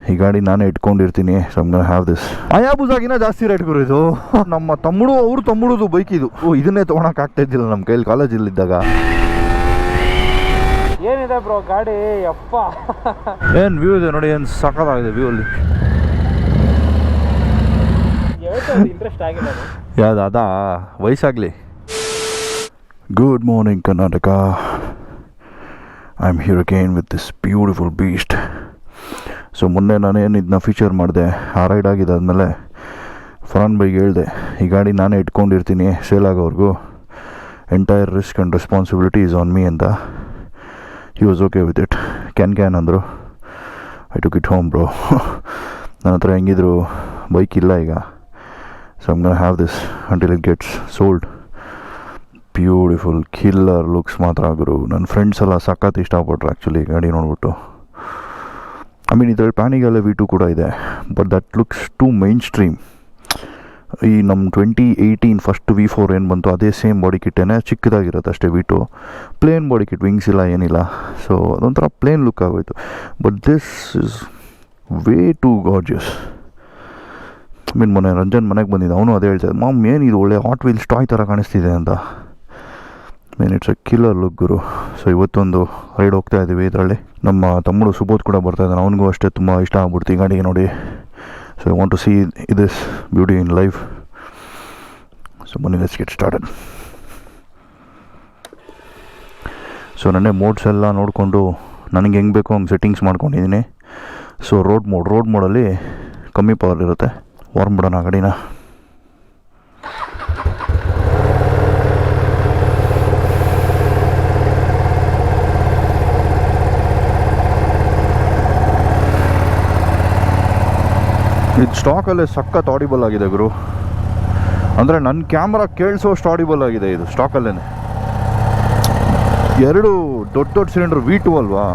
ಈ ಗಾಡಿ ನಾನೇ ಇಟ್ಕೊಂಡಿರ್ತೀನಿ. So I'm gonna have this. ಹಯಾಬುಸಾಗಿನ ಜಾಸ್ತಿ ರೇಟ್ ಗುರು ಇದು. ನಮ್ಮ ತಮ್ಮುಡುದು ಬೈಕ್ ಇದು. ಇದನ್ನೇ ತೊಗೊಳಕ್ಕೆ ಆಗ್ತಾ ಇದ್ದಿಲ್ಲ ನಮ್ಮ ಕೈಲಿ ಕಾಲೇಜಲ್ಲಿದ್ದಾಗ. ಏನಿದೆ ಬ್ರೋ ಗಾಡಿ, ಅಪ್ಪ ಏನು ವ್ಯೂ ಇದೆ ನೋಡಿ, ಏನು ಸಖತ್ತಾಗಿದೆ ವ್ಯೂ ಅಲ್ಲಿ. ಇಂಟ್ರೆಸ್ಟ್ ಆಗಿಲ್ಲ ಯಾವ್ದು ಅದಾ, ವಯಸ್ಸಾಗಲಿ. Good morning Karnataka. I am here again with this beautiful beast. So ಮೊನ್ನೆ ನಾನೇನು ಇದನ್ನ ಫೀಚರ್ ಮಾಡಿದೆ, ಆ ರೈಡ್ ಆಗಿದೆ ಆದಮೇಲೆ ಫರಾನ್ ಬೈಗೆ ಹೇಳಿದೆ ಈ ಗಾಡಿ ನಾನೇ ಇಟ್ಕೊಂಡಿರ್ತೀನಿ ಸೇಲ್ ಆಗೋವರೆಗೂ, entire risk and responsibility is on me ಅಂತ. He was okay with it. Can ಅಂದರು. I took it home bro. ನನ್ನ ಹತ್ರ ಹೆಂಗಿದ್ರು ಬೈಕ್ ಇಲ್ಲ ಈಗ. So I'm gonna have this until it gets sold. Beautiful killer looks ಮಾತ್ರ ಗುರು. ನನ್ನ ಫ್ರೆಂಡ್ಸ್ ಎಲ್ಲ ಸಖತ್ ಇಷ್ಟಪಟ್ರು ಆ್ಯಕ್ಚುಲಿ ಗಾಡಿ ನೋಡ್ಬಿಟ್ಟು. ಐ ಮೀನ್ ಇದರಲ್ಲಿ ಪ್ಯಾನಿಗೆಲ್ಲ V2 ಕೂಡ ಇದೆ, but that looks to mainstream. ಈ ನಮ್ಮ 2018 ಫಸ್ಟ್ V4 ಏನು ಬಂತು ಅದೇ ಸೇಮ್ ಬಾಡಿ ಕಿಟ್ಟೇನೆ, ಚಿಕ್ಕದಾಗಿರುತ್ತೆ ಅಷ್ಟೇ V2. Plane body kit, wings ಇಲ್ಲ ಏನಿಲ್ಲ. ಸೊ ಅದೊಂಥರ ಪ್ಲೇನ್ ಲುಕ್ ಆಗೋಯ್ತು. But this is way too gorgeous. I mean ಮೊನ್ನೆ ರಂಜನ್ ಮನೆಗೆ ಬಂದಿದ್ದ, ಅವನು ಅದೇ ಹೇಳ್ತಾ ಇದ್ದ, ಮಾಮ್ ಏನು ಇದು ಒಳ್ಳೆ ಹಾಟ್ ವೀಲ್ಸ್ ಟಾಯ್ ಥರ ಕಾಣಿಸ್ತಿದೆ ಅಂತ. Mean it's A killer look Guru. So ಇವತ್ತೊಂದು ರೈಡ್ ಹೋಗ್ತಾ ಇದ್ದೀವಿ ಇದರಲ್ಲಿ. ನಮ್ಮ ತಮ್ಮಡು ಸುಬೋಧ್ ಕೂಡ ಬರ್ತಾ ಇದ್ದಾನೆ, ಅವನಿಗೂ ಅಷ್ಟೇ ತುಂಬ ಇಷ್ಟ ಆಗ್ಬಿಡ್ತು ಈ ಗಾಡಿಗೆ ನೋಡಿ. So I want to see this beauty in life. So ಬನ್ನಿ ಲೆಟ್ಸ್ ಗೆಟ್ ಸ್ಟಾರ್ಟೆಡ್. ಸೊ ನನ್ನೇ ಮೋಡ್ಸ್ ಎಲ್ಲ ನೋಡಿಕೊಂಡು ನನಗೆ ಹೆಂಗೆ ಬೇಕೋ ಹಂಗೆ ಸೆಟ್ಟಿಂಗ್ಸ್ ಮಾಡ್ಕೊಂಡಿದ್ದೀನಿ. ಸೊ ರೋಡ್ ಮೋಡಲ್ಲಿ ಕಮ್ಮಿ ಪವರ್ ಇರುತ್ತೆ. ವಾರ್ಮ್ ಬಿಡೋಣ ಗಾಡಿನ. ಇದು ಸ್ಟಾಕಲ್ಲೇ ಸಖತ್ ಆಡಿಬಲ್ ಆಗಿದೆ ಗುರು. ಅಂದರೆ ನನ್ನ ಕ್ಯಾಮ್ರಾ ಕೇಳಿಸೋಷ್ಟು ಆಡಿಬಲ್ ಆಗಿದೆ ಇದು ಸ್ಟಾಕಲ್ಲೇ. ಎರಡು ದೊಡ್ಡ ಸಿಲಿಂಡರ್ V2 ಅಲ್ವಾ.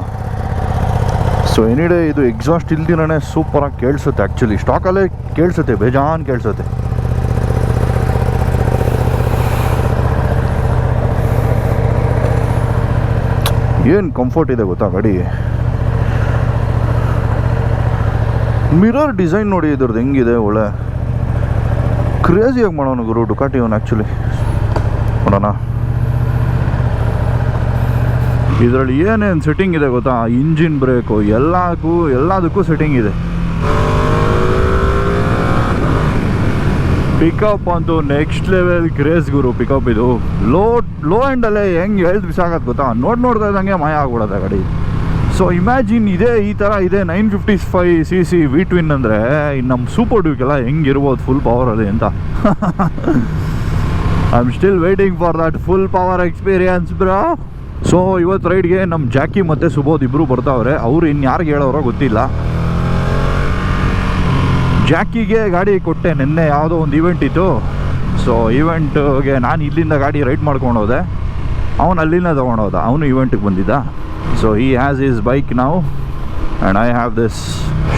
ಸೊ ಎನಿಡೇ ಇದು ಎಕ್ಸಾಸ್ಟ್ ಇಲ್ದಿನೇ ಸೂಪರಾಗಿ ಕೇಳಿಸುತ್ತೆ. ಆ್ಯಕ್ಚುಲಿ ಸ್ಟಾಕಲ್ಲೇ ಕೇಳಿಸುತ್ತೆ, ಬೇಜಾನ್ ಕೇಳಿಸುತ್ತೆ. ಏನು ಕಂಫರ್ಟ್ ಇದೆ ಗೊತ್ತಾ ಗಾಡಿ. ಮಿರರ್ ಡಿಸೈನ್ ನೋಡಿ ಇದ್ರದ್ದು ಹೆಂಗಿದೆ, ಒಳ್ಳೆ ಕ್ರೇಜಿಯಾಗಿ ಮಾಡೋನು ಗುರು ಡುಕಾಟಿ ಅವನು ಆ್ಯಕ್ಚುಲಿ. ನೋಡೋಣ ಇದರಲ್ಲಿ ಏನೇನು ಸೆಟ್ಟಿಂಗ್ ಇದೆ ಗೊತ್ತಾ. ಇಂಜಿನ್ ಬ್ರೇಕು ಎಲ್ಲದಕ್ಕೂ ಸೆಟ್ಟಿಂಗ್ ಇದೆ. ಪಿಕಪ್ ಅಂತೂ ನೆಕ್ಸ್ಟ್ ಲೆವೆಲ್ ಕ್ರೇಜ್ ಗುರು. ಪಿಕಪ್ ಇದು ಲೋ ಎಂಡಲ್ಲೇ ಹೆಂಗೆ ಹೇಳ್ದು ಬಿಸಾಗತ್ತೆ ಗೊತ್ತಾ. ನೋಡ್ತಾ ಇದ್ದಂಗೆ ಮಾಯ ಆಗ್ಬಿಡೋದೆ ಗಾಡಿ. ಸೊ ಇಮ್ಯಾಜಿನ್ ಈ ಥರ ಇದೆ 955cc V2 ಅಂದರೆ ಇನ್ನು ನಮ್ಮ ಸೂಪರ್ ಡ್ಯೂಕೆಲ್ಲ ಹೆಂಗಿರ್ಬೋದು ಫುಲ್ ಪವರಲ್ಲಿ ಅಂತ. I am still waiting for that full power experience bro. So ಇವತ್ತು ರೈಡ್ಗೆ ನಮ್ಮ ಜಾಕಿ ಮತ್ತು ಸುಬೋಧ್ ಇಬ್ಬರು ಬರ್ತಾವ್ರೆ. ಅವರು ಇನ್ಯಾರಿಗೆ ಹೇಳೋರೋ ಗೊತ್ತಿಲ್ಲ. ಜಾಕಿಗೆ ಗಾಡಿ ಕೊಟ್ಟೆ ನಿನ್ನೆ, ಯಾವುದೋ ಒಂದು ಈವೆಂಟ್ ಇತ್ತು. ಸೊ ಈವೆಂಟ್ಗೆ ನಾನು ಇಲ್ಲಿಂದ ಗಾಡಿ ರೈಡ್ ಮಾಡ್ಕೊಂಡು ಹೋದೆ, ಅವನು ಅಲ್ಲಿಂದ ತೊಗೊಂಡೋದ. ಅವನು ಈವೆಂಟಿಗೆ ಬಂದಿದ್ದ. So he has his bike now and I have this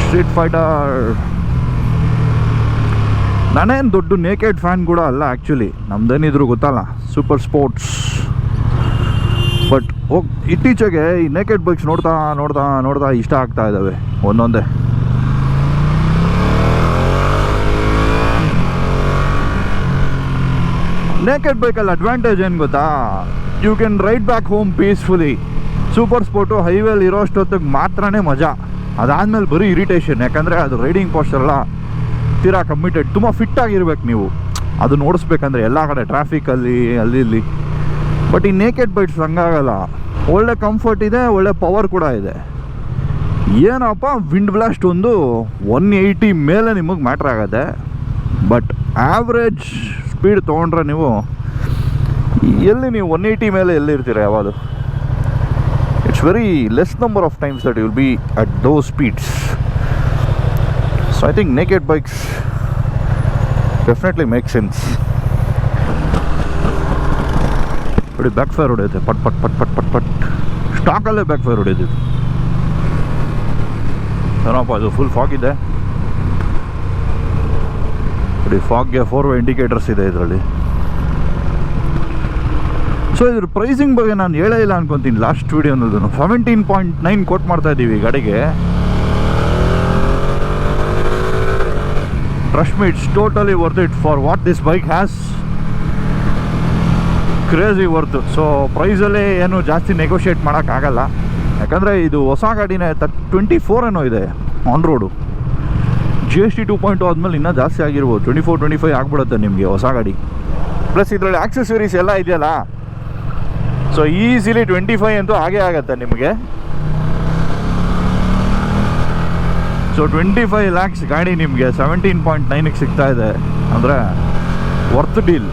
Street Fighter. ನಾನೇನು ದೊಡ್ಡ ನೇಕೆಡ್ ಫ್ಯಾನ್ ಕೂಡ ಅಲ್ಲ ಆ್ಯಕ್ಚುಲಿ, ನಮ್ದೇನಿದ್ರು ಗೊತ್ತಲ್ಲ ಸೂಪರ್ ಸ್ಪೋರ್ಟ್ಸ್. ಬಟ್ ಇತ್ತೀಚೆಗೆ ಈ ನೇಕೆಡ್ ಬೈಕ್ಸ್ ನೋಡ್ತಾ ಇಷ್ಟ ಆಗ್ತಾ ಇದ್ದಾವೆ ಒಂದೊಂದೇ. ನೇಕೆಡ್ ಬೈಕಲ್ಲಿ ಅಡ್ವಾಂಟೇಜ್ ಏನು ಗೊತ್ತಾ, you can ride back home peacefully. Super sport ಹೈವೇಲಿ ಇರೋಷ್ಟೊತ್ತಿಗೆ ಮಾತ್ರನೇ ಮಜಾ. ಅದಾದಮೇಲೆ ಬರೀ ಇರಿಟೇಷನ್, ಯಾಕಂದರೆ ಅದು ರೈಡಿಂಗ್ ಪೋಸ್ಟರೆಲ್ಲ ತೀರಾ ಕಮಿಟೆಡ್, ತುಂಬ ಫಿಟ್ಟಾಗಿರ್ಬೇಕು ನೀವು ಅದು ನೋಡಿಸ್ಬೇಕಂದ್ರೆ ಎಲ್ಲ ಕಡೆ ಟ್ರಾಫಿಕಲ್ಲಿ ಅಲ್ಲಿ. ಬಟ್ ಈ ನೇಕೆಡ್ ಬೈಕ್ಸ್ ಹಂಗಾಗಲ್ಲ, ಒಳ್ಳೆ ಕಂಫರ್ಟ್ ಇದೆ, ಒಳ್ಳೆ ಪವರ್ ಕೂಡ ಇದೆ. ಏನಪ್ಪ ವಿಂಡ್ ಬ್ಲಾಸ್ಟ್ ಒಂದು 180 ಮೇಲೆ ನಿಮಗೆ ಮ್ಯಾಟ್ರ್ ಆಗುತ್ತೆ. ಬಟ್ ಆವ್ರೇಜ್ ಸ್ಪೀಡ್ ತೊಗೊಂಡ್ರೆ ನೀವು 180 ಮೇಲೆ ಎಲ್ಲಿರ್ತೀರ ಯಾವಾಗ. It's very less number of times that you will be at those speeds. So I think naked bikes definitely make sense. But back fire ಹೊಡೆಯುತ್ತೆ, ಪಟ್ ಸ್ಟಾಕಲ್ಲೇ ಬ್ಯಾಕ್ ಫೈರ್ ಹೊಡೆಯುತ್ತೆ. ಏನಪ್ಪ ಅದು ಫುಲ್ ಫಾಗ್ ಇದೆ ನೋಡಿ. ಫಾಗ್ಗೆ 4-way indicators ಇದೆ ಇದರಲ್ಲಿ. ಸೊ ಇದ್ರ pricing ಬಗ್ಗೆ ನಾನು ಹೇಳೇ ಇಲ್ಲ ಅನ್ಕೊತೀನಿ ಲಾಸ್ಟ್ ವೀಡಿಯೋನಲ್ಲೂ. 17.9 ಕೋಟ್ ಮಾಡ್ತಾ ಇದ್ದೀವಿ ಗಾಡಿಗೆ. Trust me, it's totally worth it for what this bike has. Crazy worth. So ಪ್ರೈಸಲ್ಲಿ ಏನು ಜಾಸ್ತಿ ನೆಗೋಷಿಯೇಟ್ ಮಾಡೋಕ್ಕಾಗಲ್ಲ, ಯಾಕಂದರೆ ಇದು ಹೊಸ ಗಾಡಿನೇ. 24 ಏನೋ ಇದೆ ಆನ್ ರೋಡು. GST 2.2 ಆದಮೇಲೆ ಇನ್ನೂ ಜಾಸ್ತಿ ಆಗಿರ್ಬೋದು, 24-25 ಆಗಿಬಿಡುತ್ತೆ ನಿಮಗೆ ಹೊಸ ಗಾಡಿ. ಪ್ಲಸ್ ಇದರಲ್ಲಿ ಆಕ್ಸೆಸರೀಸ್ ಎಲ್ಲ ಇದೆಯಲ್ಲ, ಸೊ ಈಸಿಲಿ 25 ಅಂತೂ ಹಾಗೇ ಆಗುತ್ತೆ ನಿಮಗೆ. ಸೊ 25 lakhs ಗಾಡಿ ನಿಮಗೆ 17.9ಗೆ ಸಿಗ್ತಾ ಇದೆ ಅಂದರೆ ವರ್ತ್ ಡೀಲ್.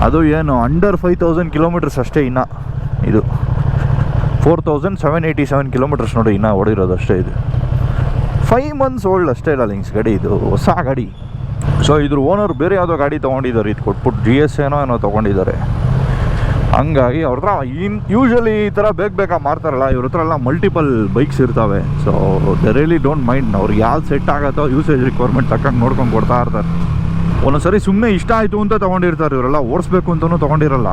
ಅದು ಏನು ಅಂಡರ್ 5000 ಕಿಲೋಮೀಟರ್ಸ್ ಅಷ್ಟೇ. ಇನ್ನು ಇದು 4787 ಕಿಲೋಮೀಟರ್ಸ್ ನೋಡಿ ಇನ್ನೂ ಹೊಡಿರೋದು ಅಷ್ಟೇ. ಇದು 5 months ಓಲ್ಡ್ ಅಷ್ಟೇ ಇಲ್ಲ ಲಿಂಕ್ಸ್ ಗಾಡಿ, ಇದು ಹೊಸ ಗಾಡಿ. ಸೊ ಇದ್ರ ಓನರ್ ಬೇರೆ ಯಾವುದೋ ಗಾಡಿ ತೊಗೊಂಡಿದ್ದಾರೆ, ಇದು ಕೊಟ್ಬಿಟ್ಟು GS ಏನೋ ತೊಗೊಂಡಿದ್ದಾರೆ. ಹಂಗಾಗಿ ಅವ್ರ ಹತ್ರ ಯೂಶ್ವಲಿ ಈ ಥರ ಬೇಕಾ ಮಾರ್ತಾರಲ್ಲ, ಇವ್ರ ಹತ್ರ ಎಲ್ಲ ಮಲ್ಟಿಪಲ್ ಬೈಕ್ಸ್ ಇರ್ತವೆ. So they really don't mind, ಅವ್ರಿಗೆ ಯಾವ್ದು ಸೆಟ್ ಆಗುತ್ತೋ ಯೂಸೇಜ್ ರಿಕ್ವೈರ್ಮೆಂಟ್ ತಕ್ಕಂಗೆ ನೋಡ್ಕೊಂಡು ಕೊಡ್ತಾ ಇರ್ತಾರೆ. ಒಂದೊಂದ್ಸರಿ ಸುಮ್ಮನೆ ಇಷ್ಟ ಆಯಿತು ಅಂತ ತೊಗೊಂಡಿರ್ತಾರೆ ಇವರೆಲ್ಲ, ಓಡಿಸ್ಬೇಕು ಅಂತಲೂ ತೊಗೊಂಡಿರಲ್ಲ.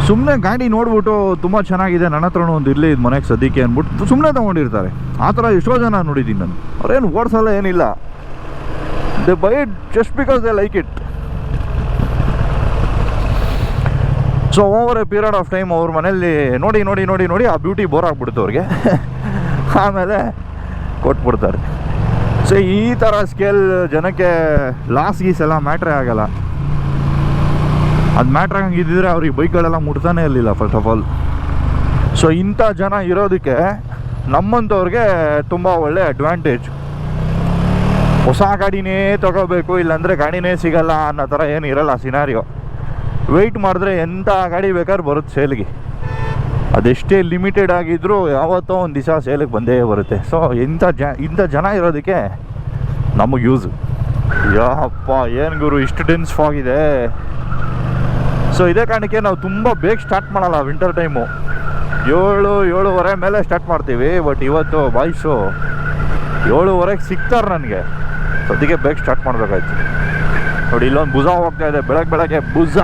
ಸುಮ್ಮನೆ ಗಾಡಿ ನೋಡ್ಬಿಟ್ಟು ತುಂಬ ಚೆನ್ನಾಗಿದೆ, ನನ್ನ ಹತ್ರನೂ ಒಂದು ಇರಲಿ ಇದು ಮನೆಗೆ ಸದ್ಯಕ್ಕೆ ಅಂದ್ಬಿಟ್ಟು ಸುಮ್ಮನೆ ತೊಗೊಂಡಿರ್ತಾರೆ. ಆ ಥರ ಎಷ್ಟೋ ಜನ ನೋಡಿದ್ದೀನಿ ನಾನು. ಅವ್ರೇನು ಓಡಿಸಲ್ಲ ಏನಿಲ್ಲ, they by it just because they like it. So over A period of time ಅವ್ರ ಮನೇಲಿ ನೋಡಿ ನೋಡಿ ನೋಡಿ ನೋಡಿ ಆ ಬ್ಯೂಟಿ ಬೋರ್ ಆಗಿಬಿಡ್ತು ಅವ್ರಿಗೆ, ಆಮೇಲೆ ಕೊಟ್ಬಿಡ್ತಾರೆ. ಸೊ ಈ ಥರ ಸ್ಕೇಲ್ ಜನಕ್ಕೆ ಲಾಸ್ ಗೀಸ್ ಎಲ್ಲ ಮ್ಯಾಟ್ರೇ ಆಗಲ್ಲ. ಅದು ಮ್ಯಾಟ್ರ್ ಆಗಂಗಿದ್ದರೆ ಅವ್ರಿಗೆ ಬೈಕ್ಗಳೆಲ್ಲ ಮುಟ್ತಾನೆ ಇರಲಿಲ್ಲ ಫಸ್ಟ್ ಆಫ್ ಆಲ್. ಸೊ ಇಂಥ ಜನ ಇರೋದಕ್ಕೆ ನಮ್ಮಂಥವ್ರಿಗೆ ತುಂಬ ಒಳ್ಳೆ ಅಡ್ವಾಂಟೇಜ್. ಹೊಸ ಗಾಡಿನೇ ತೊಗೋಬೇಕು, ಇಲ್ಲಾಂದರೆ ಗಾಡಿನೇ ಸಿಗಲ್ಲ ಅನ್ನೋ ಥರ ಏನು ಇರಲ್ಲ ಸಿನಾರಿಯೋ. ವೆಯ್ಟ್ ಮಾಡಿದ್ರೆ ಎಂಥ ಗಾಡಿ ಬೇಕಾದ್ರೆ ಬರುತ್ತೆ ಸೇಲ್ಗೆ. ಅದೆಷ್ಟೇ ಲಿಮಿಟೆಡ್ ಆಗಿದ್ದರೂ ಯಾವತ್ತೋ ಒಂದು ದಿವಸ ಸೇಲಿಗೆ ಬಂದೇ ಬರುತ್ತೆ. ಸೊ ಇಂಥ ಜನ ಇರೋದಕ್ಕೆ ನಮಗೆ ಯೂಸು. ಯಪ್ಪ ಏನು ಗುರು ಇಷ್ಟು ಡೆನ್ಸ್ ಫಾಗ್ ಇದೆ. ಸೊ ಇದೇ ಕಾರಣಕ್ಕೆ ನಾವು ತುಂಬ ಬೇಗ ಸ್ಟಾರ್ಟ್ ಮಾಡಲ್ಲ ವಿಂಟರ್ ಟೈಮು. 7-7:30 ಮೇಲೆ ಸ್ಟಾರ್ಟ್ ಮಾಡ್ತೀವಿ. ಬಟ್ ಇವತ್ತು ಬಾಯ್ಸು 7:30ಗೆ ಸಿಗ್ತಾರೆ ನನಗೆ, ಸದ್ಯಕ್ಕೆ ಬೇಗ ಸ್ಟಾರ್ಟ್ ಮಾಡಬೇಕಾಯ್ತು. ನೋಡಿ ಇಲ್ಲೊಂದು ಭುಜ ಹೋಗ್ತಾ ಇದೆ, ಬೆಳಗ್ಗೆ ಭುಜ.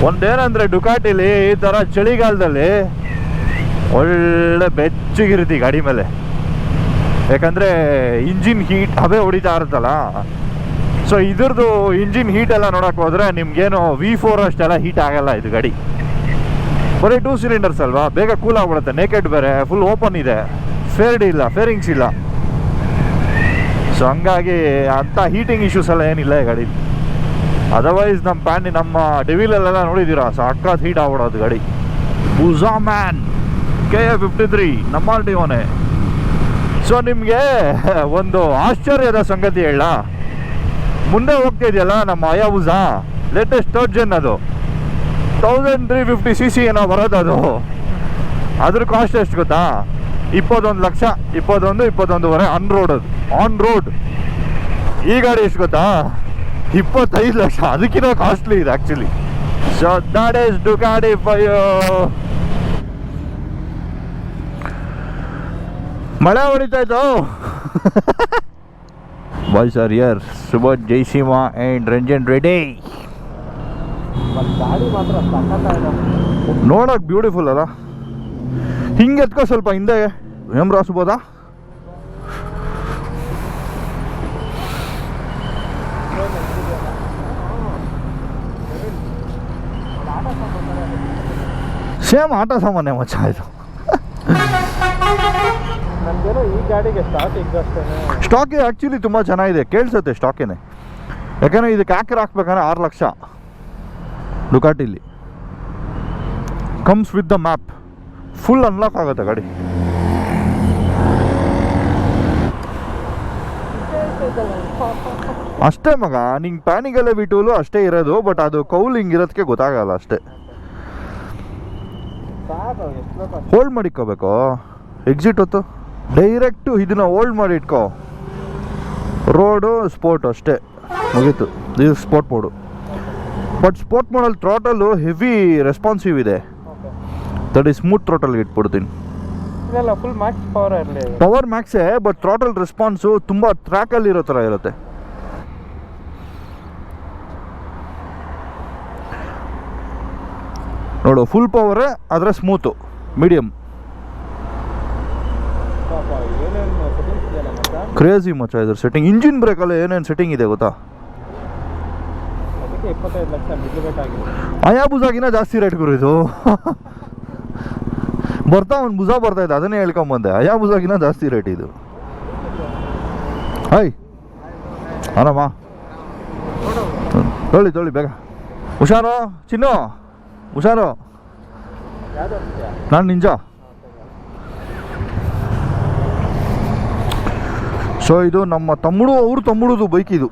ಒಂದೇನಂದರೆ ಡುಕಾಟಿಲಿ ಈ ಥರ ಚಳಿಗಾಲದಲ್ಲಿ ಒಳ್ಳೆ ಬೆಚ್ಚಗಿರುತ್ತೆ ಗಾಡಿ ಮೇಲೆ, ಯಾಕಂದರೆ ಇಂಜಿನ್ ಹೀಟ್ ಹಬೆ ಹೊಡಿತಾ ಇರುತ್ತಲ್ಲ. ಸೊ ಇದ್ರದ್ದು ಇಂಜಿನ್ ಹೀಟ್ ಎಲ್ಲ ನೋಡೋಕೆ ಹೋದರೆ ನಿಮ್ಗೇನು V4 ಅಷ್ಟೆಲ್ಲ ಹೀಟ್ ಆಗಲ್ಲ ಇದು ಗಾಡಿ. ಬರೀ 2 ಸಿಲಿಂಡರ್ಸ್ ಅಲ್ವಾ, ಬೇಗ ಕೂಲ್ ಆಗಿಬಿಡುತ್ತೆ. ನೇಕೆಡ್ ಬೇರೆ, ಫುಲ್ ಓಪನ್ ಇದೆ, ಫೇರಿಂಗ್ಸ್ ಇಲ್ಲ. ಸೊ ಹಂಗಾಗಿ ಅಂಥ ಹೀಟಿಂಗ್ ಇಶ್ಯೂಸ್ ಎಲ್ಲ ಏನಿಲ್ಲ ಈ ಗಾಡಿ. ಅದರ್ವೈಸ್ ನಮ್ಮ ಡೆವಿಲಲ್ಲೆಲ್ಲ ನೋಡಿದ್ದೀರಾ, ಸಕ್ಕತ್ ಹೀಟ್ ಆಗ್ಬಿಡೋದು ಗಾಡಿ. ಬುಜಾ ಮ್ಯಾನ್ KA 53 ನಮ್ಮ RTOನೇ. ಸೊ ನಿಮಗೆ ಒಂದು ಆಶ್ಚರ್ಯದ ಸಂಗತಿ ಹೇಳ, ಮುಂದೆ ಹೋಗ್ತಿದೆಯಲ್ಲ ನಮ್ಮ ಹಯಾಬುಸಾ ಲೇಟೆಸ್ಟ್ 3rd gen, ಅದು 1350cc ಏನೋ ಬರೋದು. ಅದು ಅದ್ರ ಕಾಸ್ಟ್ ಎಷ್ಟು ಗೊತ್ತಾ? 21 ಲಕ್ಷ, 21-21.5 ಆನ್ ರೋಡ್. ಈ ಗಾಡಿ ಎಷ್ಟು ಗೊತ್ತಾ? 25 ಲಕ್ಷ. ಅದಕ್ಕಿಂತ ಕಾಸ್ಟ್ಲಿ ಇದೆ actually. So that is Ducati for you. ಮಳೆ ಹೊಡಿತಾಯ್ತು. Boys are here. Subodh, Jaiseema and Ranjan Reddy. ಗಾಡಿ ಮಾತ್ರ ಸಖತ್ತಾಗಿದೆ, ನೋಡೋಕೆ ಬ್ಯೂಟಿಫುಲ್ ಅಲ್ಲ. ಹಿಂಗೆ ಎತ್ಕೋ ಸ್ವಲ್ಪ ಹಿಂದೆ. ಏಮ್ ರಾಸ್ಬೋದಾ? ಸೇಮ್ ಆಟ ಸಾಮಾನ್ಯ ಮಚ್ಚ ಇದು. ನನಗೇನೋ ಈ ಗಾಡಿಗೆ ಸ್ಟಾರ್ಟಿಂಗ್ ಅಷ್ಟೇ. ಸ್ಟಾಕ್ ಆ್ಯಕ್ಚುಲಿ ತುಂಬ ಚೆನ್ನಾಗಿದೆ, ಕೇಳಿಸುತ್ತೆ ಸ್ಟಾಕೇನೆ. ಯಾಕಂದರೆ ಇದಕ್ಕೆ ಆ್ಯಕ್ರ್ ಹಾಕ್ಬೇಕಂದ್ರೆ 6 ಲಕ್ಷ ಡುಕಾಟಿಲಿ. Comes with the map, full unlock ಆಗುತ್ತೆ ಗಾಡಿ. ಅಷ್ಟೇ ಮಗ, ನಿಂಗೆ ಪ್ಯಾನಿಗೆಲ್ಲ ಬಿಟ್ಟುಲು ಅಷ್ಟೇ ಇರೋದು. ಬಟ್ ಅದು ಕೌಲ್ ಹಿಂಗೆ ಇರೋದಕ್ಕೆ ಗೊತ್ತಾಗಲ್ಲ ಅಷ್ಟೇ. ಹೋಲ್ಡ್ ಮಾಡಿ ಇಟ್ಕೋಬೇಕು. ಎಕ್ಸಿಟ್ ಹೊತ್ತು ಡೈರೆಕ್ಟು ಇದನ್ನು ಹೋಲ್ಡ್ ಮಾಡಿ ಇಟ್ಕೋ. ರೋಡು ಸ್ಪೋರ್ಟ್ ಅಷ್ಟೇ ಮುಗೀತು. ಇದು ಸ್ಪೋರ್ಟ್ ಮೋಡು. ಬಟ್ ಸ್ಪೋರ್ಟ್ ಮೋಡಲ್ಲಿ ಥ್ರಾಟಲ್ಲು ಹೆವಿ ರೆಸ್ಪಾನ್ಸಿವ್ ಇದೆ. ದಟ್ ಈಸ್ ಸ್ಮೂತ್ ಥ್ರಾಟಲ್ಗೆ ಇಟ್ಬಿಡ್ತೀನಿ. ಇದೆಲ್ಲ ಫುಲ್ ಮ್ಯಾಕ್ಸ್ ಪವರ್ ಇರಲಿ. ಪವರ್ ಮ್ಯಾಕ್ಸೇ, ಬಟ್ ಥ್ರಾಟಲ್ ರೆಸ್ಪಾನ್ಸು ತುಂಬ ಟ್ರ್ಯಾಕಲ್ಲಿ ಇರೋ ಥರ ಇರುತ್ತೆ. ನೋಡು, ಫುಲ್ ಪವರೇ ಆದರೆ ಸ್ಮೂತು, ಮೀಡಿಯಮ್. ಏನೇನು ಕ್ರೇಜಿ ಮಚ್ಚ ಇದ್ರ ಸೆಟ್ಟಿಂಗ್. ಇಂಜಿನ್ ಬ್ರೇಕಲ್ಲಿ ಏನೇನು ಸೆಟ್ಟಿಂಗ್ ಇದೆ ಗೊತ್ತಾ? ಅದಕ್ಕೆ 25 ಲಕ್ಷ ಮಿಲಿಬೇಟ್ ಆಗಿದೆ. ಅಯಾಬುಜಾಗಿನ ಜಾಸ್ತಿ ರೇಟ್ ಗುರು ಇದು. ಒಂದು ಬುಜಾ ಬರ್ತಾ ಇದೆ, ಅದನ್ನೇ ಹೇಳ್ಕೊಂಬಂದೆ. ಅಯಾಬುಜಾಗಿನ ಜಾಸ್ತಿ ರೇಟ್ ಇದು. ಹಾಯ್ ಆರಾಮ ತೊಳಿ ಬೇಗ. ಹುಷಾರು ಚಿನ್ನು, ಹುಷಾರು. ನಾನು ನಿಂಜಾ. ಸೊ ಇದು ನಮ್ಮ ಅವ್ರ ತಮ್ಮುಡುದು ಬೈಕ್ ಇದು.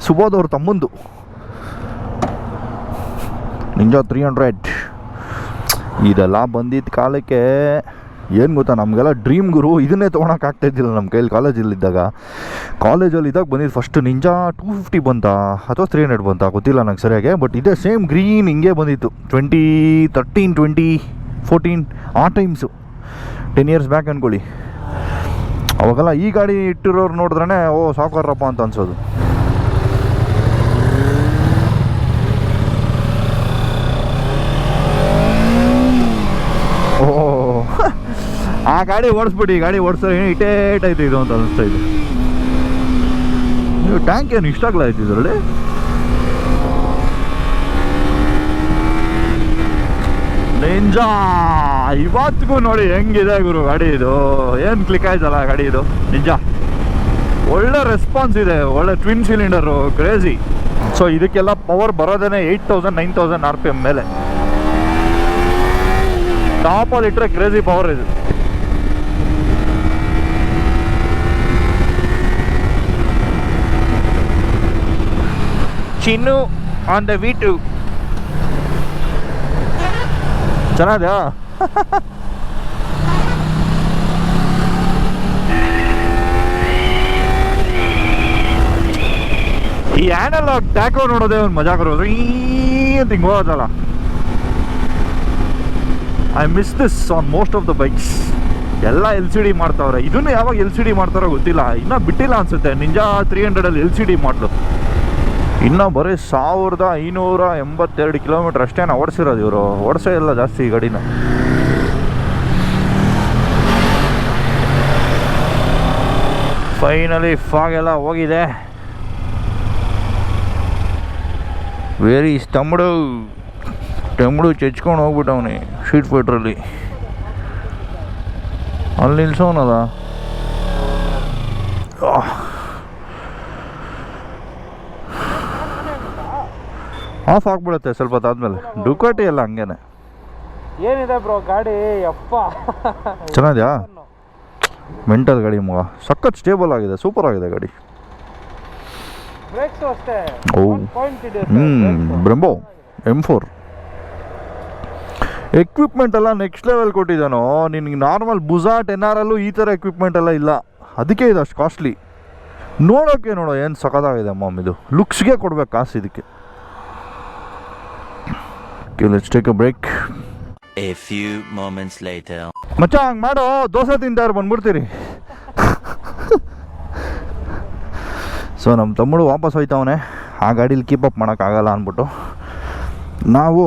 ಸುಬೋಧ್ ಅವ್ರ ತಮ್ಮಂದು ನಿಂಜಾ 300. ಇದೆಲ್ಲ ಬಂದಿದ್ದ ಕಾಲಕ್ಕೆ ಏನು ಗೊತ್ತಾ, ನಮಗೆಲ್ಲ ಡ್ರೀಮ್ ಗುರು. ಇದನ್ನೇ ತೊಗೊಳಕ್ಕಾಗ್ತಾಯಿದ್ದಿಲ್ಲ ನಮ್ಮ ಕೈಯಲ್ಲಿ. ಕಾಲೇಜಲ್ಲಿ ಇದ್ದಾಗ ಬಂದಿದ್ದು ಫಸ್ಟ್ ನಿಂಜಾ 250 ಬಂತಾ ಅಥವಾ 300 ಬಂತಾ ಗೊತ್ತಿಲ್ಲ ನಂಗೆ ಸರಿಯಾಗಿ. ಬಟ್ ಇದೇ ಸೇಮ್ ಗ್ರೀನ್ ಹಿಂಗೆ ಬಂದಿತ್ತು 2013 2014 ಆ ಟೈಮ್ಸು, 10 years ಬ್ಯಾಕ್ ಅಂದ್ಕೊಳ್ಳಿ. ಅವಾಗೆಲ್ಲ ಈ ಗಾಡಿ ಇಟ್ಟಿರೋರು ನೋಡಿದ್ರೇ ಓ ಸಾವುಕಾರಪ್ಪ ಅಂತ ಅನ್ಸೋದು. ಓ ಆ ಗಾಡಿ ಓಡಿಸ್ಬಿಟ್ಟು ಈ ಗಾಡಿ ಓಡಿಸೋರು ಏನು ಇಟೇಟಾಯ್ತು ಇದು ಅಂತ ಅನಿಸ್ತಾ ಇದೆ. ನೀವು ಟ್ಯಾಂಕ್ ಏನು ಇಷ್ಟ ಆಗಲ್ಲ ಆಯ್ತು ಇದರಲ್ಲಿ. ನಿಂಜಾ ಇವತ್ತಿಗೂ ನೋಡಿ ಹೆಂಗಿದೆ ಗುರು ಗಾಡಿ ಇದು. ಏನು ಕ್ಲಿಕ್ ಆಯ್ತಲ್ಲ ಗಾಡಿ ಇದು ನಿಂಜಾ. ಒಳ್ಳೆ ರೆಸ್ಪಾನ್ಸ್ ಇದೆ, ಒಳ್ಳೆ ಟ್ವಿನ್ ಸಿಲಿಂಡರು, ಕ್ರೇಜಿ. ಸೊ ಇದಕ್ಕೆಲ್ಲ ಪವರ್ ಬರೋದೇ 8000 9000 RPM ಮೇಲೆ. ಟಾಪಲ್ಲಿ ಇಟ್ಟರೆ ಕ್ರೇಜಿ ಪವರ್ ಇದು. ಚಿನ್ನು ಆನ್ ದ V2 ಚೆನ್ನಾದ. ಈ ಆ್ಯನಲಾಗ್ ಟ್ಯಾಕೋ ನೋಡೋದೇ ಒಂದು ಮಜಾ ಬರೋದು. ಈ ಅಂತ ಹಿಂಗೆ ಹೋಗೋದಲ್ಲ. I miss this on most of the bikes. ಎಲ್ಲ LCD ಮಾಡ್ತಾವ್ರೆ. ಇದನ್ನು ಯಾವಾಗ LCD ಮಾಡ್ತಾರೋ ಗೊತ್ತಿಲ್ಲ, ಇನ್ನೂ ಬಿಟ್ಟಿಲ್ಲ ಅನಿಸುತ್ತೆ. ನಿಂಜಾ 300 LCD ಮಾಡಲು ಇನ್ನೂ ಬರೀ 1582 ಕಿಲೋಮೀಟ್ರ್ ಅಷ್ಟೇನ ಓಡಿಸಿರೋದು ಇವರು. ಓಡಿಸೇ ಇಲ್ಲ ಜಾಸ್ತಿ ಈ ಗಾಡಿನ. ಫೈನಲಿ ಫಾಗ್ ಎಲ್ಲ ಹೋಗಿದೆ. ವೆರಿ ತಮ್ಮಡು ಚೆಚ್ಕೊಂಡು ಹೋಗ್ಬಿಟ್ಟವನಿ ಶೀಟ್ ಫೈಟ್ರಲ್ಲಿ. ಅಲ್ಲಿ ನಿಲ್ಸೋನದ. ಆಫ್ ಆಗ್ಬಿಡುತ್ತೆ ಸ್ವಲ್ಪ ಹೊತ್ತಾದ್ಮೇಲೆ. ಡುಕಾಟಿ ಎಲ್ಲ ಹಂಗೇನೆ. ಏನಿದೆ ಬ್ರೋ ಗಾಡಿ, ಯಪ್ಪ ಚೆನ್ನಾಗಿದೆಯಾ? ಮೆಂಟಲ್ ಗಾಡಿ ಮಗ, ಸಖತ್ ಸ್ಟೇಬಲ್ ಆಗಿದೆ, ಸೂಪರ್ ಆಗಿದೆ ಗಾಡಿ. ಬ್ರೇಕ್ಸ್ ಅಷ್ಟೇ. ಓ ಬ್ರೆಂಬೋ M4 ಎಕ್ವಿಪ್ಮೆಂಟ್ ಎಲ್ಲ ನೆಕ್ಸ್ಟ್ ಲೆವೆಲ್ ಕೊಟ್ಟಿದ್ದಾನೋ. ನಿನಗೆ ನಾರ್ಮಲ್ ಬುಜಾ 10R ಈ ಥರ ಎಕ್ವಿಪ್ಮೆಂಟ್ ಎಲ್ಲ ಇಲ್ಲ. ಅದಕ್ಕೆ ಇದು ಅಷ್ಟು ಕಾಸ್ಟ್ಲಿ. ನೋಡೋಕ್ಕೆ ಏನು ಸಖತ್ತಾಗಿದೆ ಮಾಮ್. ಇದು ಲುಕ್ಸ್ಗೆ ಕೊಡ್ಬೇಕು ಕಾಸು ಇದಕ್ಕೆ. Let's take a break. A few moments later. ಮಚ್ಚ ಹಂಗೆ ಮಾಡೋ, ದೋಸೆ ತಿಂತಾರು ಬಂದ್ಬಿಡ್ತೀರಿ. ಸೊ ನಮ್ಮ ತಮ್ಮಡು ವಾಪಸ್ ಹೋಯ್ತವನೆ. ಆ ಗಾಡೀಲಿ ಕೀಪಪ್ ಮಾಡೋಕ್ಕಾಗಲ್ಲ ಅಂದ್ಬಿಟ್ಟು ನಾವು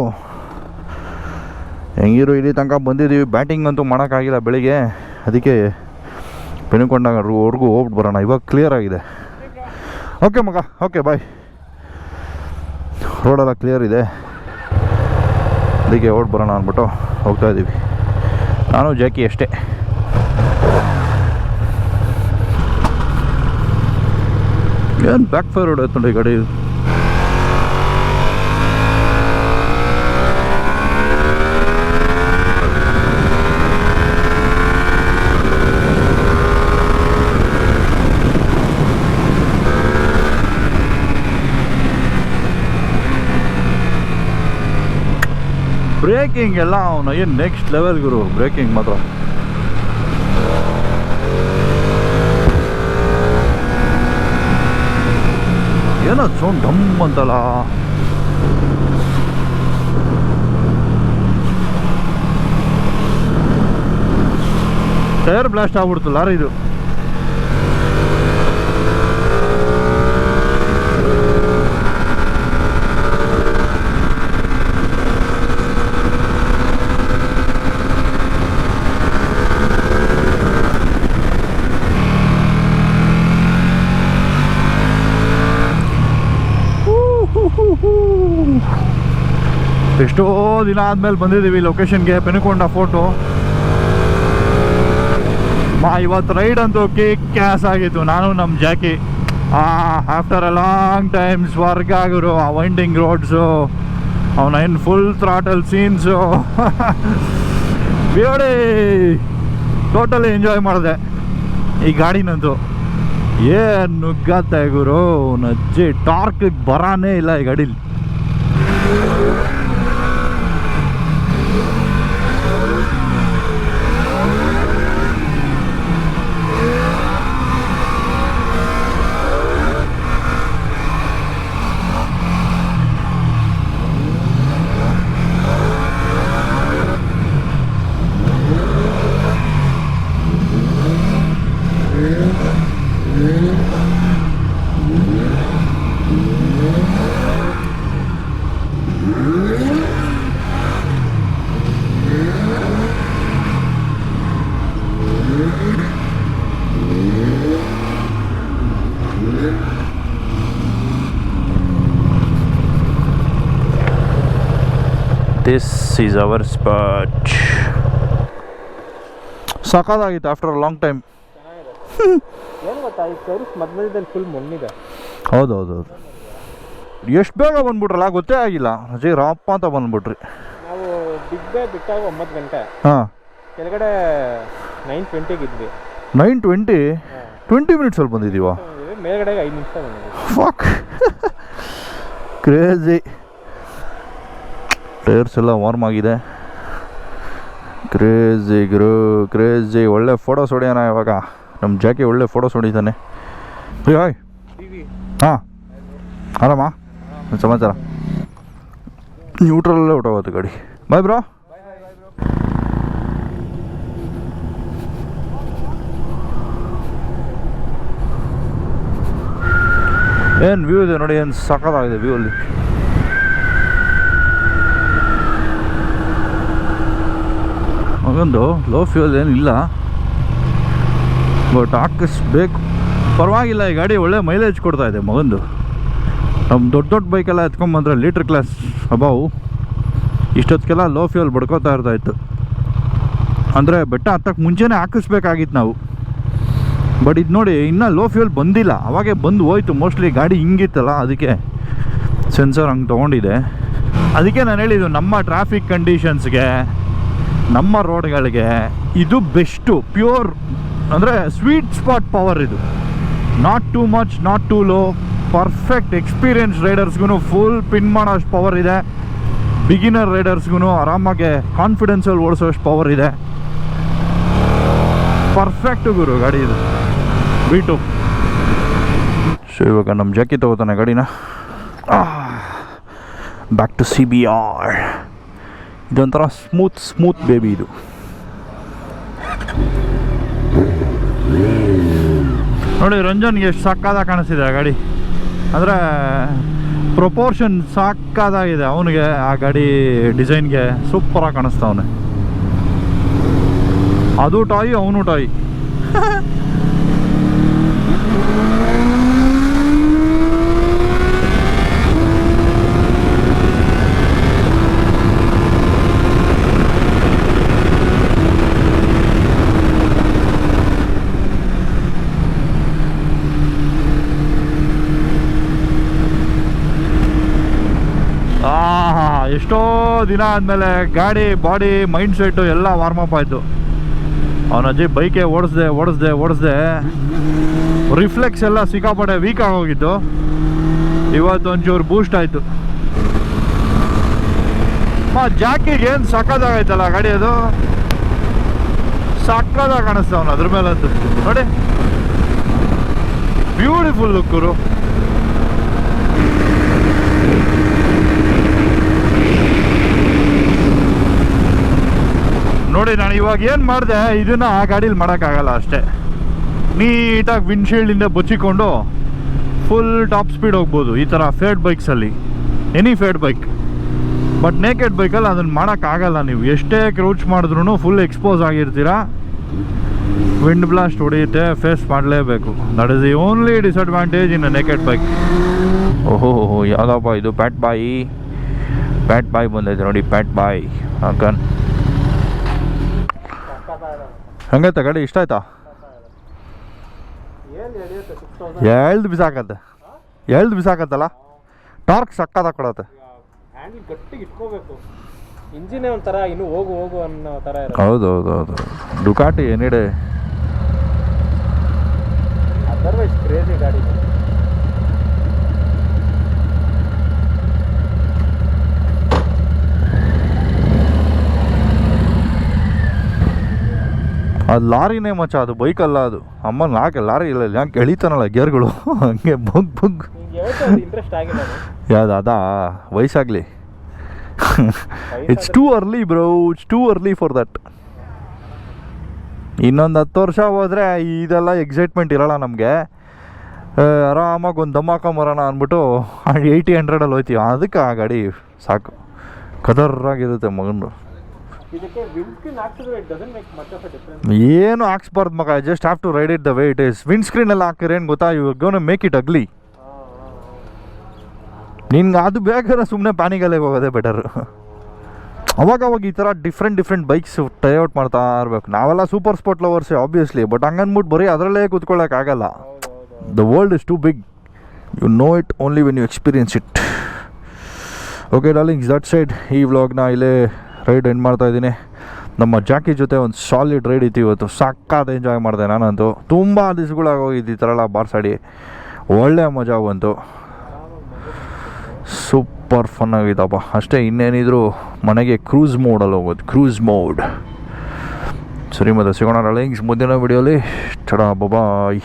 ಹೆಂಗಿರು ಇಲ್ಲಿ ತನಕ ಬಂದಿದ್ದೀವಿ. ಬ್ಯಾಟಿಂಗ್ ಅಂತೂ ಮಾಡೋಕ್ಕಾಗಿಲ್ಲ ಬೆಳಿಗ್ಗೆ, ಅದಕ್ಕೆ ಬೆನ್ಕೊಂಡಾಗವರೆಗೂ ಹೋಗ್ಬಿಟ್ಟು ಬರೋಣ. ಇವಾಗ ಕ್ಲಿಯರ್ ಆಗಿದೆ. ಓಕೆ ಮಗ, ಓಕೆ ಬಾಯ್. ರೋಡೆಲ್ಲ ಕ್ಲಿಯರ್ ಇದೆ, ಅದಕ್ಕೆ ಓಡ್ ಬರೋಣ ಅಂದ್ಬಿಟ್ಟು ಹೋಗ್ತಾಯಿದ್ದೀವಿ. ನಾನು ಜಾಕಿ ಅಷ್ಟೇ. ಏನು ಬ್ಯಾಕ್ ಫೈರ್ ಹೊಡೆಯುತ್ತೆ ನೋಡಿ ಗಾಡಿ. ಬ್ರೇಕಿಂಗ್ ಎಲ್ಲ ಅವನು ಏನು ನೆಕ್ಸ್ಟ್ ಲೆವೆಲ್ ಗುರು. ಬ್ರೇಕಿಂಗ್ ಮಾತ್ರ ಏನೋ ಸೌಂಡ್ ಢಮ್ ಅಂತಲ್ಲ. ಟೈರ್ ಬ್ಲಾಸ್ಟ್ ಆಗ್ಬಿಡ್ತು ಲಾರಿ ಇದು. ಎಷ್ಟೋ ದಿನ ಆದಮೇಲೆ ಬಂದಿದ್ದೀವಿ ಲೊಕೇಶನ್ಗೆ, ಪೆನುಕೊಂಡ ಫೋಟೋ. ಇವತ್ತು ರೈಡ್ ಅಂತೂ ಕೇಕ್ ಕ್ಯಾಸ್ ಆಗಿತ್ತು. ನಾನು ನಮ್ಮ ಜಾಕಿ ಆಫ್ಟರ್ ಅ ಲಾಂಗ್ ಟೈಮ್ ಸ್ವರ್ಗ ಆಗಿರು. ಆ ವೈಂಡಿಂಗ್ ರೋಡ್ಸು, ಅವನ ಏನು ಫುಲ್ ಥ್ರಾಟಲ್ ಸೀನ್ಸು ಬೇಡಿ ಟೋಟಲಿ ಎಂಜಾಯ್ ಮಾಡಿದೆ ಈ ಗಾಡಿನಂತೂ. ಏನು ನುಗ್ಗತ್ತೆ ಗುರು, ನಜ್ಜಿ ಟಾರ್ಕಿಗೆ ಬರಾನೇ ಇಲ್ಲ ಈ ಗಾಡೀಲಿ. This is our spot. ಸಖತ್ತಾಗಿತ್ತು ಆಫ್ಟರ್ ಅ ಲಾಂಗ್ ಟೈಮ್. ಏನು ಗೊತ್ತಾ, ಈ ಕರ್ವ್ಸ್ ಮಧ್ಯದಲ್ಲಿ ಫುಲ್ ಮಣ್ಣಿದೆ. ಹೌದೌದು. ಎಷ್ಟು ಬೇಗ ಬಂದ್ಬಿಟ್ರಲ್ಲ, ಗೊತ್ತೇ ಆಗಿಲ್ಲ. ಅಜಯ್ ರಾಪ ಅಂತ ಬಂದ್ಬಿಟ್ರಿ. ನಾವು ಬಿಗ್ ಬೇ ಬಿಟ್ಟಾಗ 9 ಗಂಟೆ, ಹಾಂ, ಕೆಳಗಡೆ 9:20 ಇದ್ವಿ. 9:20 20 ಮಿನಿಟ್ಸಲ್ಲಿ ಬಂದಿದ್ದೀವ. ಮೇಲ್ಗಡೆಗೆ 5 ನಿಮಿಷ ಬಂದಿದ್ವಿ. Fuck crazy. ಟೈರ್ಸ್ ಎಲ್ಲ ವಾರ್ಮ್ ಆಗಿದೆ. ಕ್ರೇಜಿ ಗುರು, ಕ್ರೇಜಿ. ಒಳ್ಳೆ ಫೋಟೋಸ್ ಹೊಡೆಯೋಣ ಇವಾಗ. ನಮ್ಮ ಜಾಕಿ ಒಳ್ಳೆ ಫೋಟೋಸ್ ಹೊಡಿತಾನೆ. ಹಾಯ್. ಹಾಂ, ಆರಾಮ ಸಮಾಚಾರ. ನ್ಯೂಟ್ರಲ್ಲೇ ಹೊಟ್ಟೋಗುತ್ತೆ ಗಾಡಿ. Bye bro. ಏನು ವ್ಯೂ ಇದೆ ನೋಡಿ, ಏನು ಸಖತ್ತಾಗಿದೆ ವ್ಯೂ ಅಲ್ಲಿ. ಮಗಂದು ಲೋ ಫ್ಯೂಲ್ ಏನಿಲ್ಲ, ಬಟ್ ಹಾಕಿಸ್ಬೇಕು. ಪರವಾಗಿಲ್ಲ, ಈ ಗಾಡಿ ಒಳ್ಳೆ ಮೈಲೇಜ್ ಕೊಡ್ತಾ ಇದೆ ಮಗಂದು. ನಮ್ಮ ದೊಡ್ಡ ದೊಡ್ಡ ಬೈಕೆಲ್ಲ ಎತ್ಕೊಂಬಂದ್ರೆ ಲೀಟ್ರ್ ಕ್ಲಾಸ್ ಅಬಾವು ಇಷ್ಟೊತ್ತಿಗೆಲ್ಲ ಲೋ ಫ್ಯೂಲ್ ಬಡ್ಕೋತಾ ಇರ್ತಾಯಿತ್ತು. ಅಂದರೆ ಬೆಟ್ಟ ಹತ್ತಕ್ಕೆ ಮುಂಚೆನೇ ಹಾಕಿಸ್ಬೇಕಾಗಿತ್ತು ನಾವು. ಬಟ್ ಇದು ನೋಡಿ, ಇನ್ನೂ ಲೋ ಫ್ಯೂಲ್ ಬಂದಿಲ್ಲ, ಅವಾಗೇ ಬಂದು ಹೋಯ್ತು. ಮೋಸ್ಟ್ಲಿ ಗಾಡಿ ಹಿಂಗಿತ್ತಲ್ಲ, ಅದಕ್ಕೆ ಸೆನ್ಸರ್ ಹಂಗೆ ತೊಗೊಂಡಿದೆ. ಅದಕ್ಕೆ ನಾನು ಹೇಳಿದ್ದು, ನಮ್ಮ ಟ್ರಾಫಿಕ್ ಕಂಡೀಷನ್ಸ್ಗೆ, ನಮ್ಮ ರೋಡ್ಗಳಿಗೆ ಇದು ಬೆಸ್ಟು. ಪ್ಯೂರ್ ಅಂದರೆ ಸ್ವೀಟ್ ಸ್ಪಾಟ್ ಪವರ್ ಇದು. Not too much, not too low. Perfect. Experience ರೈಡರ್ಸ್ಗೂ ಫುಲ್ ಪಿನ್ ಮಾಡೋಷ್ಟು ಪವರ್ ಇದೆ. ಬಿಗಿನರ್ ರೈಡರ್ಸ್ಗೂ ಆರಾಮಾಗೆ ಕಾನ್ಫಿಡೆನ್ಸಲ್ಲಿ ಓಡಿಸೋಷ್ಟು ಪವರ್ ಇದೆ. ಪರ್ಫೆಕ್ಟು ಗುರು ಗಾಡಿ ಇದು V2. ಸೊ ಇವಾಗ ನಮ್ಮ ಜಾಕಿ ತಗೋತಾನೆ ಗಾಡಿನ. Back to CBR. ಇದೊಂಥರ ಸ್ಮೂತ್ ಬೇಬಿ ಇದು. ನೋಡಿ ರಂಜನ್ಗೆ ಎಷ್ಟು ಸಕ್ಕದಾಗಿ ಕಾಣಿಸ್ತಿದೆ ಆ ಗಾಡಿ. ಅಂದರೆ ಪ್ರೊಪೋರ್ಷನ್ ಸಾಕಾದಾಗಿದೆ ಅವನಿಗೆ. ಆ ಗಾಡಿ ಡಿಸೈನ್ಗೆ ಸೂಪರಾಗಿ ಕಾಣಿಸ್ತಾವನೆ. ಅದು ಟಾಯ್, ಅವನು ಟಾಯ್. ಎಷ್ಟೋ ದಿನ ಆದಮೇಲೆ ಗಾಡಿ ಬಾಡಿ ಮೈಂಡ್ ಸೆಟ್ಟು ಎಲ್ಲ ವಾರ್ಮಪ್ ಆಯಿತು. ಅವನಜ್ಜಿ ಬೈಕೆ ಓಡಿಸ್ದೆ ರಿಫ್ಲೆಕ್ಸ್ ಎಲ್ಲ ಸಿಕ್ಕಾಪಟ್ಟೆ ವೀಕ್ ಆಗೋಗಿತ್ತು. ಇವತ್ತು ಒಂಚೂರು ಬೂಸ್ಟ್ ಆಯಿತು. ಜಾಕಿಗೆ ಏನು ಸಕ್ಕದಾಗೈತಲ್ಲ ಗಾಡಿ, ಅದು ಸಕ್ಕದಾಗಿ ಕಾಣಿಸ್ತಾವನು ಅದ್ರ ಮೇಲಂತೂ. ನೋಡಿ ಬ್ಯೂಟಿಫುಲ್ ಲುಕ್ಕರು. ನೋಡಿ ನಾನು ಇವಾಗ ಏನು ಮಾಡಿದೆ, ಇದನ್ನು ಆ ಗಾಡೀಲಿ ಮಾಡೋಕ್ಕಾಗಲ್ಲ ಅಷ್ಟೇ. ನೀಟಾಗಿ ವಿಂಡ್ಶೀಲ್ಡಿಂದ ಬಚ್ಚಿಕೊಂಡು ಫುಲ್ ಟಾಪ್ ಸ್ಪೀಡ್ ಹೋಗ್ಬೋದು ಈ ಥರ ಫೇಡ್ ಬೈಕ್ಸಲ್ಲಿ, any faired bike. But naked ಬೈಕಲ್ಲಿ ಅದನ್ನು ಮಾಡೋಕ್ಕಾಗಲ್ಲ. ನೀವು ಎಷ್ಟೇ ಕ್ರೌಚ್ ಮಾಡಿದ್ರೂ ಫುಲ್ ಎಕ್ಸ್ಪೋಸ್ ಆಗಿರ್ತೀರ. ವಿಂಡ್ ಬ್ಲಾಸ್ಟ್ ಹೊಡೆಯುತ್ತೆ, ಫೇಸ್ ಮಾಡಲೇಬೇಕು. That is the only disadvantage in naked bike. ಓಹೋ ಯಾವುದಪ್ಪ ಇದು, ಪ್ಯಾಟ್ ಬಾಯಿ ಪ್ಯಾಟ್ ಬಾಯ್ ಬಂದೈತೆ ನೋಡಿ, ಪ್ಯಾಟ್ ಬಾಯ್ ಹಾಕನ್. ಹಂಗೈತೆ ಗಾಡಿ, ಇಷ್ಟ ಆಯ್ತಾ? ಏನು ಎಳೆಯುತ್ತೆ 6000 ಎಳ್ದು ಬಿಸಾಕತ್ತಲ್ಲ, ಟಾರ್ಕ್ ಸಕ್ಕತ್ತಾಗಿ ಕೊಡತ್ತೆ. ಹ್ಯಾಂಡಲ್ ಗಟ್ಟಿಗೆ ಇಟ್ಕೋಬೇಕು, ಇಂಜಿನೇ ಒಂಥರ ಇನ್ನು ಹೋಗು ಅನ್ನೋ ಥರ ಇರುತ್ತೆ. ಹೌದು ಡುಕಾಟಿ ಏನಿಡೆ. ಅದರ್ವೈಸ್ ಕ್ರೇಜಿ ಗಾಡಿ. ಅದು ಲಾರಿನೇ ಮಚ್ಚ, ಅದು ಬೈಕಲ್ಲ ಅದು. ಅಮ್ಮ ಲಾರಿ ಇಲ್ಲ, ಯಾಕೆ ಎಳಿತಾನಲ್ಲ ಗೇರ್ಗಳು ಹಂಗೆ ಬಗ್. ಇಂಟ್ರೆಸ್ಟ್ ಆಗಿಲ್ಲ ಅದು. ಯಾವ್ದು ಅದಾ? ವಯಸ್ಸಾಗಲಿ. It's too early bro, it's too early for that. ಇನ್ನೊಂದು 10 ವರ್ಷ ಹೋದರೆ ಇದೆಲ್ಲ ಎಕ್ಸೈಟ್ಮೆಂಟ್ ಇರೋಲ್ಲ ನಮಗೆ. ಆರಾಮಾಗಿ ಒಂದು ದಮ್ ಹಾಕೊಂಬರೋಣ ಅಂದ್ಬಿಟ್ಟು 80-100 ಹೋಯ್ತೀವಿ. ಅದಕ್ಕೆ ಆ ಗಾಡಿ ಸಾಕು, ಕದರಾಗಿರುತ್ತೆ ಮಗಂದು. ಇದಕ್ಕೆ ವಿಂಡ್ಸ್ಕ್ರೀನ್ ಹಾಕ್ಸಿದ್ರೆ it doesn't make much of a difference. ಏನು ಹಾಕ್ಸ್ಬಾರ್ದು ಮಗ, just have to ride it the way it is. Windscreen ಎಲ್ಲ ಹಾಕಿದ್ರೆ ಏನು ಗೊತ್ತಾ, you gonna make it ugly. ನಿನ್ಗೆ ಅದು ಬೇಕಾದ್ರೆ ಸುಮ್ಮನೆ ಪ್ಯಾನಿಗಲ್ಲೇ ಹೋಗೋದೇ ಬೆಟರ್. ಅವಾಗ ಈ ಥರ ಡಿಫ್ರೆಂಟ್ ಬೈಕ್ಸ್ ಟ್ರೈ ಔಟ್ ಮಾಡ್ತಾ ಇರಬೇಕು. ನಾವೆಲ್ಲ ಸೂಪರ್ ಸ್ಪೋರ್ಟ್ ಲವರ್ಸೇ ಆಬ್ವಿಯಸ್ಲಿ, ಬಟ್ ಹಂಗನ್ಬಿಟ್ಟು ಬರೀ ಅದರಲ್ಲೇ ಕೂತ್ಕೊಳ್ಳೋಕ್ಕಾಗಲ್ಲ. The world is too big, you know it only when you experience it. Okay darlings, that side ಈ ವ್ಲಾಗ್ನ ಇಲ್ಲೇ ರೈಡ್ ಎಂಡ್ ಮಾಡ್ತಾಯಿದ್ದೀನಿ. ನಮ್ಮ ಜಾಕಿ ಜೊತೆ ಒಂದು ಸಾಲಿಡ್ ರೈಡ್ ಇತ್ತು ಇವತ್ತು. ಸಕ್ಕತ್ ಎಂಜಾಯ್ ಮಾಡಿದೆ ನಾನಂತೂ. ತುಂಬ ದಿವ್ಸಗಳಾಗೋಗಿದ್ದು ಈ ಥರ ಎಲ್ಲ ಬಾರ್ಸಾಡಿ, ಒಳ್ಳೆ ಮಜಾ ಬಂತು. ಸೂಪರ್ ಫನ್ ಆಗಿತ್ತಪ್ಪ. ಅಷ್ಟೇ, ಇನ್ನೇನಿದ್ರು ಮನೆಗೆ ಕ್ರೂಸ್ ಮೋಡಲ್ಲಿ ಹೋಗೋದು, ಕ್ರೂಸ್ ಮೋಡ್. ಸರಿ, ಮತ್ತೆ ಸಿಗೋಣ ಡಾರ್ಲಿಂಗ್ಸ್ ಮುಂದಿನ ವಿಡಿಯೋಲಿ. ಚಡ ಬಾಯ್.